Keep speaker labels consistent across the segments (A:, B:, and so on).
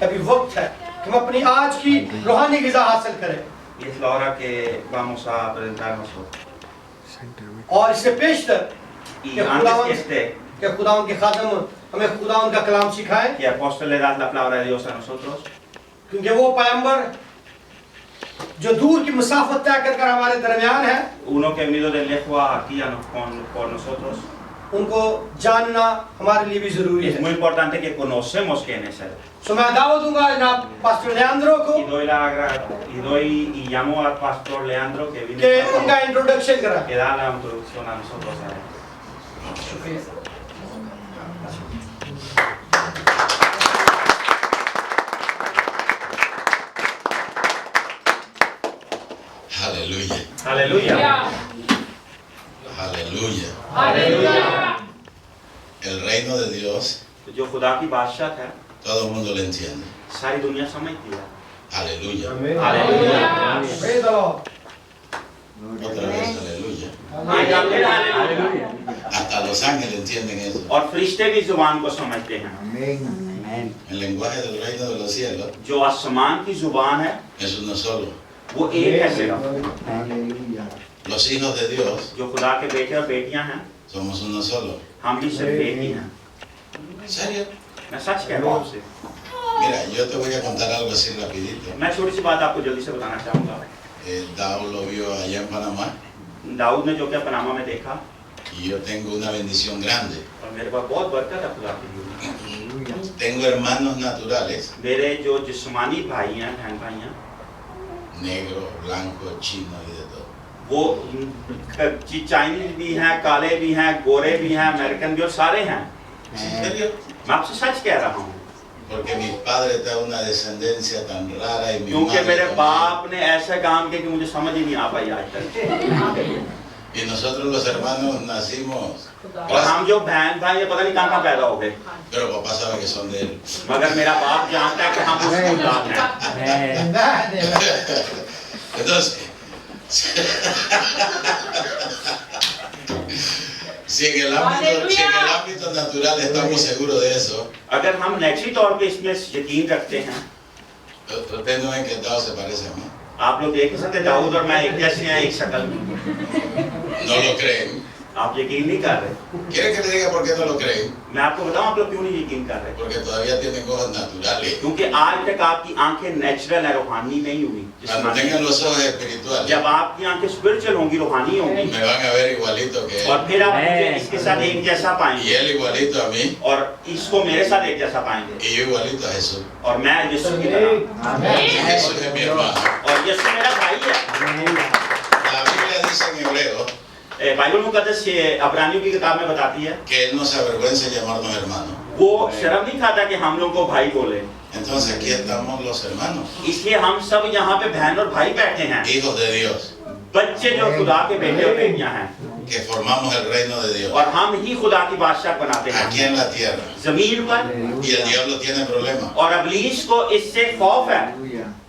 A: अभी वक्त है कि हम अपनी आज की रूहानी ग़िज़ा हासिल करें।
B: Y es la hora que vamos a presentarnos hoy.
A: और इससे पेशतर
B: Y
A: que
B: antes que
A: खुदावंद के खादम हमें खुदावंद का कलाम सिखाए,
B: que apóstol le da la palabra de Dios a nosotros,
A: क्योंकि वो पैगंबर जो दूर की मुसाफत तय कर हमारे दरमियान है,
B: uno que ha venido de lejos aquí por nosotros,
A: उनको जानना हमारे लिए भी जरूरी
B: es
A: है।
B: muy importante que conocemos quién es Él.
A: सो मैं दावत दूंगा जनाब पास्टर लेandro को
B: Y llamo al pastor Leandro que viene
A: कि उनका इंट्रोडक्शन करा।
B: que da la introducción a nosotros a él.
A: शुक्रिया।
C: Aleluya.
B: Aleluya.
C: Aleluya.
B: Aleluya.
C: El reino de Dios,
B: जो खुदा की बादशाह है,
C: todo el mundo lo entiende.
B: सारी दुनिया समझती है.
C: Aleluya.
B: Aleluya.
A: Praise the Lord.
C: Otra vez, aleluya.
B: Aleluya.
C: Hasta los ángeles entienden eso.
B: और फरिश्ते भी जुबान को समझते हैं.
C: El lenguaje del reino de los cielos
B: जो आसमान की जुबान है,
C: es uno solo.
B: वो एक है सिर्फ.
C: Los hijos de Dios
B: जो खुदा के बेटे और बेटियां हैं,
C: somos uno solo.
B: हम भी सिर्फ एक ही हैं.
C: ¿En serio?
B: मैं सच कह रहा हूँ आपसे.
C: Mira, yo te voy a contar algo así rapidito.
B: मैं छोटी सी बात आपको जल्दी से बताना चाहूँगा.
C: Dao lo vio allá en Panamá
B: Dawood ने जो क्या पनामा में देखा,
C: y yo tengo una bendición grande.
B: और मेरे पास बहुत बरकत है खुदा की दी.
C: Tengo hermanos naturales,
B: मेरे जो जिस्मानी भाई हैं, बहन भाई हैं,
C: negro, blanco, chino y de todo.
B: वो चाइनीज भी हैं, काले भी हैं, गोरे भी हैं, अमेरिकन भी, और सारे हैं.
C: ¿En serio?
B: मैं आपसे सच कह रहा हूँ.
C: Porque mis padres traen una descendencia tan rara y mi
B: क्योंकि
C: madre
B: मेरे
C: también.
B: बाप ने ऐसे काम किए कि मुझे समझ ही नहीं आ पाई आज तक.
C: Y nosotros los hermanos nacimos,
B: और हम जो बहन भाई हैं, पता नहीं कहाँ पैदा हो गए,
C: pero papá sabe que son de él.
B: मगर मेरा बाप जानता है कि हम उसकी औलाद हैं.
C: Entonces, si en el ámbito natural estamos seguros de eso,
B: अगर हम नेचुरली तौर पे इसमें यकीन रखते हैं,
C: ustedes no ven que Dao se parece a mí.
B: आप लोग देख सकते हैं दाऊद और मैं एक जैसे हैं, एक शक्ल में.
C: No lo creen.
B: आप यकीन नहीं कर रहे.
C: ¿Quieren que le diga por qué no lo creen?
B: मैं आपको बताऊं आप लोग क्यों नहीं यकीन कर रहे.
C: Porque todavía tienen cosas naturales.
B: क्योंकि आज तक आपकी आंखें नेचुरल है, रूहानी नहीं हुई.
C: Cuando tengan los ojos espirituales,
B: जब आपकी आंखें स्पिरिचुअल होंगी, रूहानी होंगी,
C: me van a ver igualito que él.
B: और फिर आप मुझे इसके साथ एक जैसा
C: Y
B: पाएंगे,
C: él igualito a mí.
B: और इसको मेरे साथ एक जैसा पाएंगे,
C: Y yo igualito a Jesús.
B: और मैं यीशु की तरह.
C: Jesús es mi hermano.
B: और यीशु मेरा भाई है.
C: La Biblia dice en hebreo
B: Bible मुकद्दस ये अब्रानियों की किताब में बताती है,
C: que él no se avergüenza de llamarnos hermanos.
B: वो शर्म नहीं खाता कि हम लोग को भाई बोले.
C: Entonces aquí estamos los hermanos,
B: इसलिए हम सब यहाँ पे बहन और भाई बैठे हैं,
C: hijos de Dios,
B: बच्चे जो खुदा के बेटे और बेटियां हैं,
C: que formamos el reino de Dios
B: और हम ही खुदा की बादशाह बनाते
C: aquí
B: हैं
C: en la tierra.
B: जमीन पर.
C: Y el diablo tiene problemas.
B: और अबलीस को इससे खौफ है.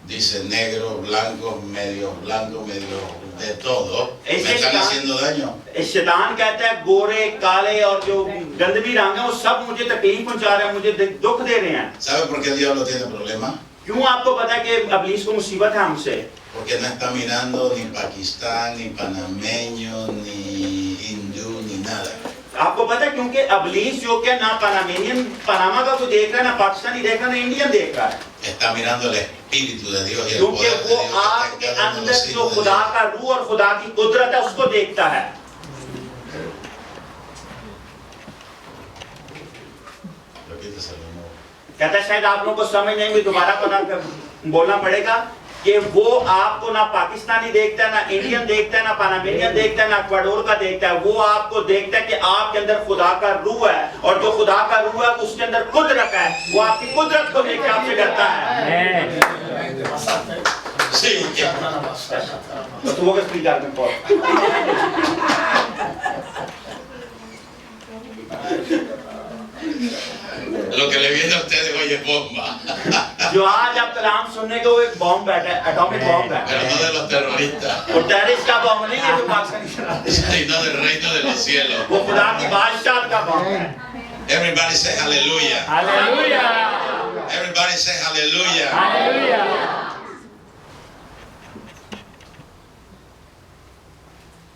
C: Dice negro, blanco, medio de todo. Me están haciendo daño.
B: शैतान कहता है गोरे काले और जो गंदगी रंग है वो सब मुझे तकलीफ पहुंचा रहे हैं, मुझे दुख दे रहे हैं.
C: ¿Sabe por qué el diablo tiene problemas?
B: क्यों आपको पता है कि अबलीस को मुसीबत है हमसे?
C: Porque no está mirando ni Pakistán, ni panameño, ni hindú, ni nada.
B: आपको पता है क्योंकि अबलीस जो क्या ना पनामा का कोई देख रहा है, ना पाकिस्तानी देख रहा है, ना इंडियन देख रहा है.
C: Está mirando el espíritu de Dios y el
B: क्योंकि
C: poder de
B: वो
C: Dios que está
B: आपके
C: en cada uno de los
B: अंदर जो
C: hijos de
B: खुदा
C: Dios.
B: का रूह और खुदा की कुदरत है उसको देखता है.
C: Repíteselo de nuevo.
B: कहता है शायद आप लोगों को समझ नहीं, भी दोबारा पता बोलना पड़ेगा कि वो आपको ना पाकिस्तानी देखता है, ना इंडियन देखता है, ना पनामेनियन देखता है, ना इक्वाडोर का देखता है. वो आपको देखता है कि आपके अंदर खुदा का रूह है, और जो खुदा का रूह है उसके अंदर कुदरत है. वो आपकी कुदरत को देख के आपसे डरता है.
C: Sí.
B: Lo tuvo que explicar mejor.
C: Lo que le viene a ustedes hoy es bomba,
B: जो आज आप कलाम सुनने को एक बॉम्ब बैठा है, एटॉमिक बॉम्ब है.
C: pero no de los terroristas,
B: और टेररिस्ट का बॉम्ब नहीं है जो पाकिस्तानी चलाते हैं.
C: sino del reino de los cielos.
B: वो खुदा की बादशाह का बॉम्ब है.
C: Everybody say hallelujah.
B: Hallelujah.
C: Everybody say hallelujah.
D: Aleluya.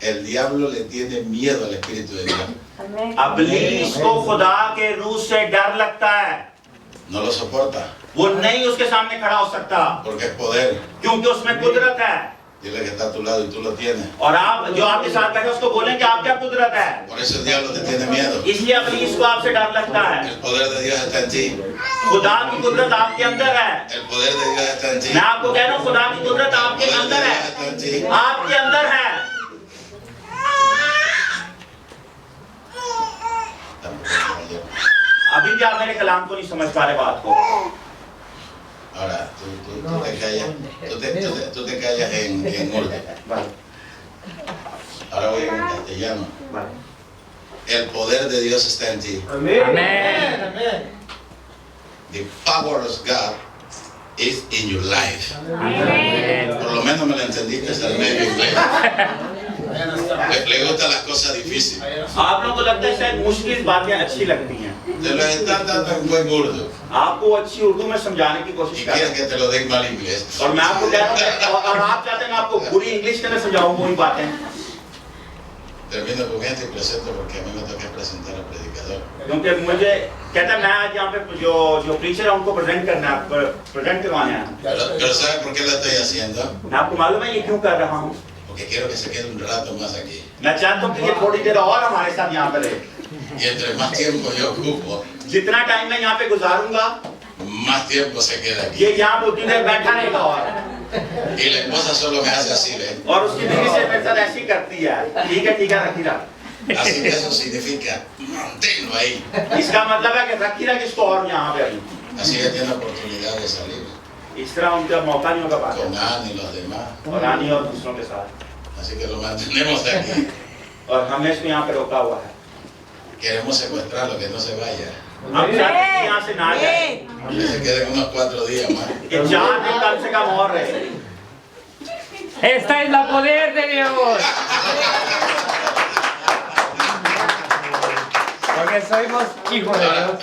C: El diablo le tiene miedo al Espíritu de Dios.
B: इब्लीस को खुदा के रूह से डर लगता है,
C: No lo soporta
B: वो नहीं उसके सामने खड़ा हो सकता
C: porque es poder.
B: क्योंकि उसमें कुदरत है।
C: Dile que está a tu lado y tú lo tienes.
B: और आप जो आपके साथ बैठे उसको बोलें कि आप क्या कुदरत है,
C: Por eso el diablo te tiene miedo.
B: इसलिए इब्लीस को आपसे डर लगता है।
C: El poder de Dios está en ti.
B: खुदा की कुदरत आपके अंदर है।
C: El poder de Dios está en ti.
B: मैं आपको कह रहा हूँ खुदा की कुदरत
C: El
B: आपके
C: poder de
B: अंदर
C: Dios
B: है,
C: está en ti.
B: आपके अंदर है। अभी भी आप मेरे कलाम को नहीं समझ पा रहे बात को।
C: Ahora, tú te callas en urdu. Ahora voy en castellano. El poder de Dios está en ti.
D: Amén.
C: The power of God is in your life.
D: Amén.
C: Por lo menos me lo entendiste al medio inglés. Le gustan las cosas difíciles.
B: आप लोगों को लगता है शायद मुश्किल बातें अच्छी लगती हैं,
C: Te lo están dando en buen urdu.
B: आपको अच्छी उर्दू में समझाने की
C: Y
B: कोशिश कर रहे
C: quieres
B: हैं।
C: que te lo den mal inglés.
B: और मैं आपको कह रहा हूँ और आप चाहते हैं मैं आपको बुरी इंग्लिश के अंदर समझाऊं वही बातें।
C: Termino con esto y presento porque a mí me toca presentar al predicador.
B: क्योंकि मुझे कहता है मैं आज यहाँ पे जो प्रीचर है उनको प्रेजेंट करना है, प्रेजेंट करवाने हैं।
C: Pero ¿sabe por qué lo estoy haciendo?
B: मैं आपको मालूम है ये क्यों कर रहा हूँ?
C: Porque quiero que se quede un rato más aquí.
B: मैं चाहता हूँ कि ये थोड़ी देर और हमारे साथ यहाँ पे रहे।
C: Y entre más tiempo yo ocupo,
B: जितना टाइम मैं यहाँ पे गुजारूंगा
C: más tiempo se queda aquí.
B: ये यहाँ पे उतनी देर बैठा रहेगा और
C: Y la esposa solo me hace así, ¿ves?
B: और उसकी बीवी से मेरे साथ ऐसी करती है। ठीक है रखी रख।
C: Así que eso significa manténlo ahí.
B: इसका मतलब है कि रखी रख इसको और यहाँ पे अभी।
C: Así ella tiene oportunidad de salir
B: इस तरह उनका मौका नहीं होगा बात
C: con Ana y los demás.
B: और रानी और दूसरों के साथ।
C: Así que lo mantenemos aquí.
B: और हमने इसको यहाँ पे रोका हुआ है।
C: Queremos secuestrarlo, que no se vaya.
B: हम चाहते हैं कि यहाँ से ना जाए,
C: Que se queden unos 4 días más.
B: कि 4 दिन कम से कम और रहे।
D: Esta es la poder de Dios. Porque somos hijos de Dios.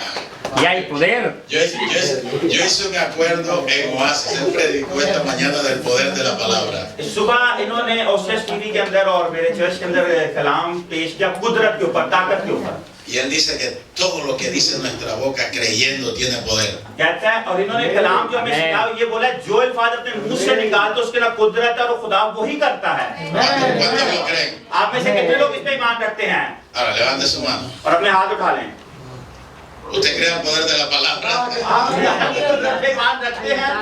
D: Y hay poder.
C: Yo hice un acuerdo en Oasis. Él predicó esta mañana del poder de la palabra.
B: सुबह इन्होंने ओसेस टीवी के अंदर और मेरे चर्च के अंदर कलाम पेश किया कुदरत के ऊपर, ताकत के ऊपर।
C: Y él dice que todo lo que dice nuestra boca creyendo tiene poder.
B: कहता है और इन्होंने कलाम जो हमें सिखाया ये बोला जो अल्फाज अपने मुंह से निकालते उसके ना कुदरत है और खुदा वही करता है।
C: ¿Cuántos lo creen?
B: आप में से कितने लोग इस पे ईमान रखते हैं?
C: Ahora levante su mano.
B: और अपने हाथ उठा लें।
C: ¿Usted cree el poder de la palabra?
B: आप कुदरत पे ईमान रखते हैं?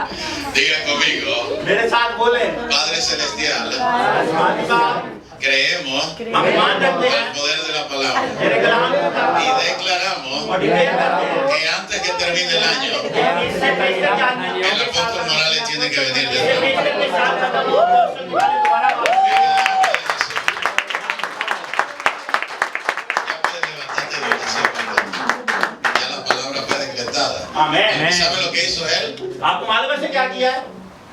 C: Diga conmigo.
B: मेरे साथ बोले।
C: Padre Celestial,
B: आसमानी बाप,
C: creemos
B: हम ईमान रखते
C: el
B: हैं
C: poder de la palabra.
B: मेरे कलाम के ऊपर
C: Y declaramos
B: और डिक्लेयर करते हैं
C: que antes que termine el año,
B: कि इससे पहले que आदमी
C: el apóstol Morales tiene que venir de
B: इससे
C: nuevo.
B: पहले के साथ खत्म हो तो उससे दोबारा वापस
C: Ya puede levantarte de oración cuando ya la palabra fue decretada.
B: आमीन।
C: ¿Sabe lo que hizo él?
B: आपको मालूम है से क्या किया है?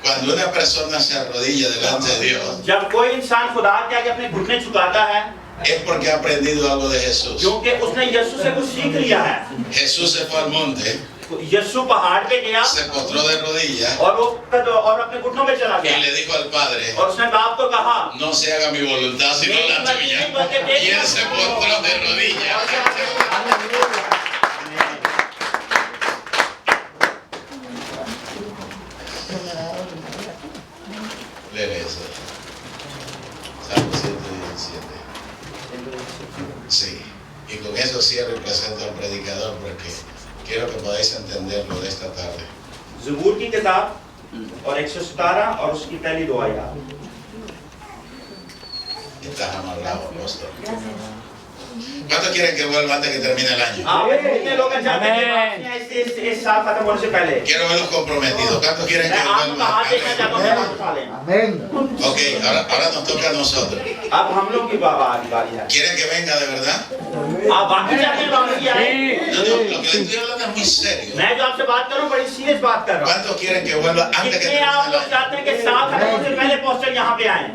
C: Cuando una persona se arrodilla delante de Dios,
B: जब कोई इंसान खुदा के आगे अपने घुटने झुकाता है
C: es porque ha aprendido algo de Jesús.
B: क्योंकि उसने यीशु से कुछ सीख लिया है।
C: Jesús se fue al monte,
B: यीशु पहाड़ पे गया
C: se postró de rodillas
B: और अपने घुटनों में चला
C: y
B: गया
C: le dijo al Padre,
B: और उसने बाप को कहा
C: no se haga mi voluntad sino la tuya. Y él se postró de rodillas. Leer eso. Salmo 117. Sí. Y con eso cierro y presento al predicador porque quiero que podáis entenderlo de esta tarde.
B: ज़बूर की किताब और 117 और उसकी पहली 2 आयत।
C: Estás amarrado, apóstol. ¿Cuántos quieren que vuelva antes que termine el año?
B: आप कितने लोग चाहते हैं कि इस साल खत्म होने से पहले?
C: Quiero verlos comprometidos. ¿Cuántos quieren que
B: मैं आपका
C: vuelva
B: हाथ देखना
C: antes?
B: चाहता हूँ कि हाथ उठा लें।
C: Ok, ahora nos toca a nosotros.
B: अब हम लोग की बारी है।
C: ¿Quieren que venga de verdad?
B: आप बाकी चाहते हैं बाकी है।
C: No, no, lo que le estoy hablando es muy serio.
B: मैं जो आपसे बात कर रहा हूँ बड़ी सीरियस बात कर रहा हूँ।
C: ¿Cuántos quieren que vuelva antes que
B: कितने
C: termine
B: आप
C: el
B: लोग
C: año?
B: चाहते हैं कि साल खत्म होने से पहले पोस्टर यहाँ पे आए?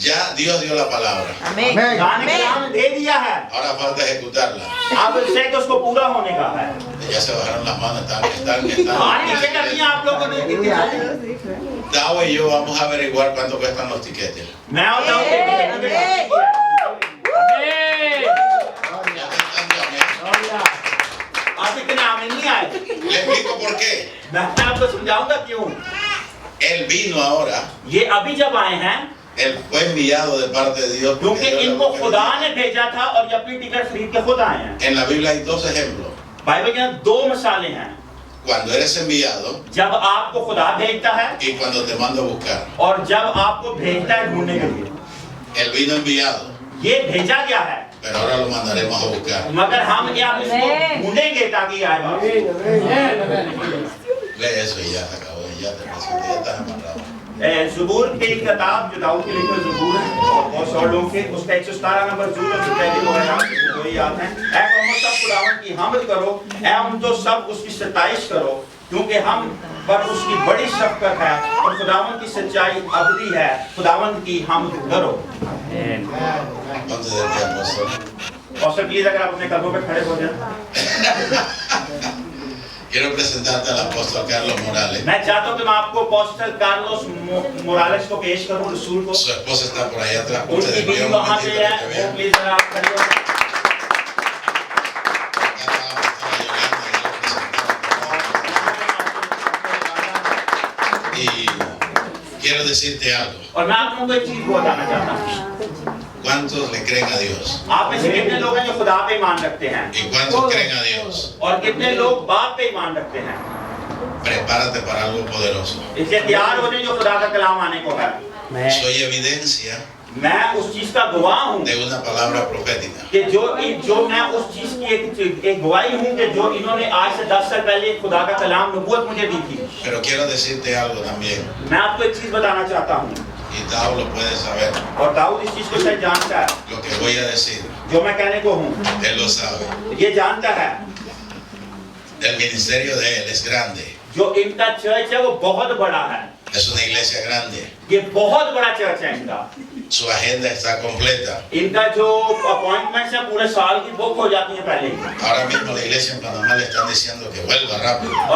C: Ya Dios dio la palabra.
E: Amén.
B: दान के नाम दे दिया है,
C: Ahora falta ejecutarla.
B: अब इससे तो उसको पूरा होने का है।
C: Ya se bajaron las manos, están.
B: हाथ नीचे कर दिया आप लोगों ने कितनी सारी?
C: Tavo y yo vamos a averiguar cuánto cuestan los tiquetes.
B: मैं होता हूँ
D: Amén.
C: Ya te entendí,
B: आप इतने आमीन नहीं आए।
C: Le explico por qué.
B: मैं आपको समझाऊंगा क्यों।
C: Él vino ahora.
B: ये अभी जब आए हैं,
C: Él fue enviado de parte de Dios. porque
B: क्योंकि
C: Dios le
B: इनको
C: habló que
B: खुदा
C: viniera.
B: ने भेजा था और ये अपनी टिकट खरीद के खुद आए हैं।
C: En la Biblia hay dos ejemplos.
B: Bible के यहाँ दो मिसालें हैं,
C: Cuando eres enviado
B: जब आपको खुदा भेजता है
C: y cuando te mando a buscar.
B: और जब आपको भेजता है ढूंढने के लिए।
C: Él vino enviado,
B: ये भेजा गया है,
C: pero ahora lo mandaremos a buscar.
B: मगर हम या इसको ढूंढेंगे ताकि आए वापस।
C: Lee eso y ya se acabó, y ya te presenté, ya estás amarrado.
B: ज़बूर की किताब जो दाऊद के लिखे ज़बूर है और बहुत सारे लोगों के, उसका 117 नंबर ज़बूर है, जो पहले लोग हैं वही याद है। ऐ कौमों सब खुदावंद की हमद करो, ऐ उम्मतों सब उसकी सताइश करो, क्योंकि हम पर उसकी बड़ी शफ़क़त है और खुदावंद की सच्चाई अबदी है। खुदावंद की हमद करो।
C: Ponte de pie, apóstol.
B: और सर प्लीज अगर आप अपने कदमों पे खड़े हो जाए।
C: Quiero presentarte al apóstol Carlos Morales.
B: मैं चाहता हूँ कि मैं आपको अपोस्टल कार्लोस मोरालेस को पेश करूँ, रसूल को।
C: Su esposa está por allá atrás. Ponte
B: उनकी
C: de pie
B: बीवी
C: un
B: वहाँ पे
C: momentito
B: है,
C: para que
B: वो
C: vean.
B: प्लीज अगर आप खड़े हो जाए।
C: Acá está la pastora Yolanda, ya la presentamos. Y quiero decirte algo.
B: और मैं आप लोगों को एक चीज बताना चाहता हूँ।
C: ¿Cuántos le creen a Dios?
B: आप में से कितने लोग हैं जो खुदा पे ईमान रखते हैं
C: ¿Y cuántos creen a Dios?
B: और कितने लोग बाप पे ईमान रखते हैं?
C: Prepárate para algo poderoso.
B: इसलिए तैयार हो जाए जो खुदा का कलाम आने को है।
C: Soy evidencia
B: मैं उस चीज का गवाह हूँ
C: de una palabra profética.
B: कि जो मैं उस चीज की एक गवाही हूँ कि जो इन्होंने आज से 10 साल पहले खुदा का कलाम नबूवत मुझे दी थी।
C: Pero quiero decirte algo también.
B: मैं आपको एक चीज बताना चाहता हूँ
C: Y Tao lo puede saber.
B: और दाऊद इस चीज को शायद जानता है,
C: Lo que voy a decir,
B: जो मैं कहने को हूँ
C: él lo sabe.
B: ये जानता है।
C: El ministerio de él es grande.
B: जो इनका चर्च है वो बहुत बड़ा है,
C: Es una iglesia grande.
B: ये बहुत बड़ा चर्च है इनका।
C: Su agenda está completa.
B: इनका जो अपॉइंटमेंट्स है पूरे साल की बुक हो जाती है पहले ही।
C: Ahora mismo la iglesia en Panamá le están diciendo que vuelva rápido.